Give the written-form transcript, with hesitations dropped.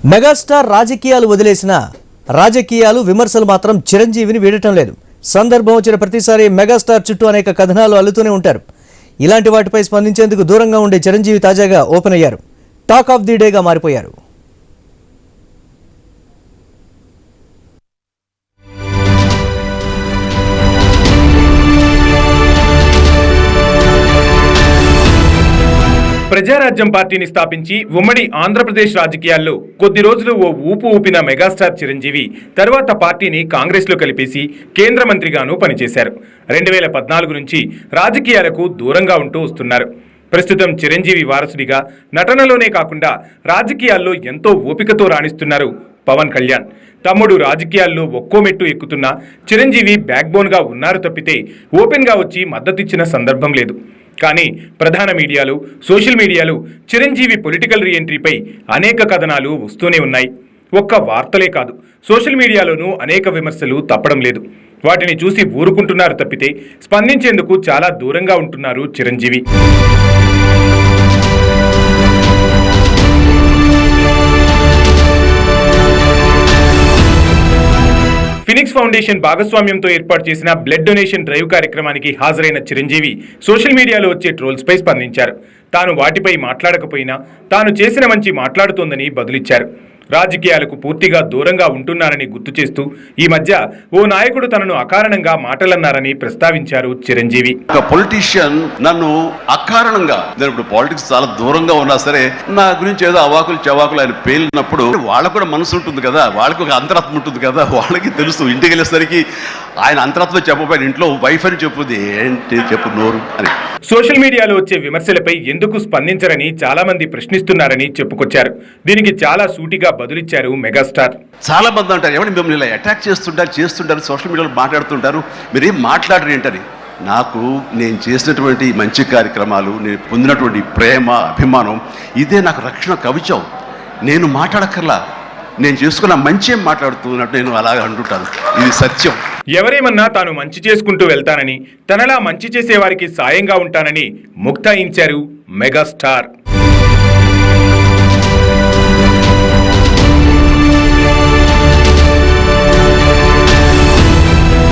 Megastar రాజకీయాలు వదిలేసిన రాజకీయాలు విమర్శలు మాత్రం చిరంజీవిని వీడటం లేదు. సందర్భం వచ్చిన ప్రతిసారి మెగాస్టార్ చుట్టూ అనేక కథనాలు అల్లుతూనే ఉంటారు. ఇలాంటి వాటిపై స్పందించేందుకు దూరంగా ఉండే చిరంజీవి తాజాగా ఓపెన్ అయ్యారు. టాక్ ఆఫ్ ది డేగా మారిపోయారు. ప్రజారాజ్యం పార్టీని స్థాపించి ఉమ్మడి ఆంధ్రప్రదేశ్ రాజకీయాల్లో కొద్ది రోజులు ఓ ఊపు ఊపిన మెగాస్టార్ చిరంజీవి తర్వాత పార్టీని కాంగ్రెస్లో కలిపేసి కేంద్ర మంత్రిగాను పనిచేశారు. 2014 నుంచి రాజకీయాలకు దూరంగా ఉంటూ వస్తున్నారు. ప్రస్తుతం చిరంజీవి వారసుడిగా నటనలోనే కాకుండా రాజకీయాల్లో ఎంతో ఓపికతో రాణిస్తున్నారు పవన్ కళ్యాణ్. తమ్ముడు రాజకీయాల్లో ఒక్కో మెట్టు ఎక్కుతున్న చిరంజీవి బ్యాక్బోన్గా ఉన్నారు తప్పితే ఓపెన్గా వచ్చి మద్దతిచ్చిన సందర్భం లేదు. కానీ ప్రధాన మీడియాలు, సోషల్ మీడియాలు చిరంజీవి పొలిటికల్ రీఎంట్రీపై అనేక కథనాలు వస్తూనే ఉన్నాయి. ఒక్క వార్తలే కాదు, సోషల్ మీడియాలోనూ అనేక విమర్శలు తప్పడం లేదు. వాటిని చూసి ఊరుకుంటున్నారు తప్పితే స్పందించేందుకు చాలా దూరంగా ఉంటున్నారు చిరంజీవి. ఫినిక్స్ ఫౌండేషన్ భాగస్వామ్యంతో ఏర్పాటు చేసిన బ్లడ్ డొనేషన్ డ్రైవ్ కార్యక్రమానికి హాజరైన చిరంజీవి సోషల్ మీడియాలో వచ్చే ట్రోల్స్ పై స్పందించారు. తాను వాటిపై మాట్లాడకపోయినా తాను చేసిన మంచి మాట్లాడుతోందని బదులిచ్చారు. రాజకీయాలకు పూర్తిగా దూరంగా ఉంటున్నారని గుర్తు చేస్తూ ఈ మధ్య ఓ నాయకుడు తనను అకారణంగా మాటలన్నారని ప్రస్తావించారు చిరంజీవి. ఒక పొలిటీషియన్ నన్ను అకారణంగా, ఇప్పుడు పాలిటిక్స్ చాలా దూరంగా ఉన్నా సరే నా గురించి ఏదో అవాకులు చవాకులు ఆయన పేలినప్పుడు వాళ్ళకు కూడా మనసు ఉంటుంది కదా, వాళ్ళకి ఒక అంతరాత్మ ఉంటుంది కదా, వాళ్ళకి తెలుసు. ఇంటికి వెళ్ళేసరికి ఆయన అంతరాత్మ చెప్పబోయిన ఇంట్లో వైఫ్ అని చెప్పుది ఏంటి చెప్పు నోరు అని. సోషల్ మీడియాలో వచ్చే విమర్శలపై ఎందుకు స్పందించరని చాలా మంది ప్రశ్నిస్తున్నారని చెప్పుకొచ్చారు. దీనికి చాలా సూటిగా బదులిచ్చారు మెగాస్టార్. చాలా మంది అంటారు, ఏమని మిమ్మల్ని ఇలా అటాక్ చేస్తుంటారు సోషల్ మీడియాలో మాట్లాడుతుంటారు, మీరేం మాట్లాడరు ఏంటని. నాకు నేను చేసినటువంటి మంచి కార్యక్రమాలు, నేను పొందినటువంటి ప్రేమ, అభిమానం, ఇదే నాకు రక్షణ కవచం. నేను మాట్లాడక్కర్లా, నేను చేసుకున్న మంచి మాట్లాడుతున్నట్టు నేను అలాగే అంటుంటాను. ఇది సత్యం. ఎవరేమన్నా తాను మంచి చేసుకుంటూ వెళ్తానని, తనలా మంచి చేసేవారికి సాయంగా ఉంటానని ముక్తాయించారు మెగాస్టార్.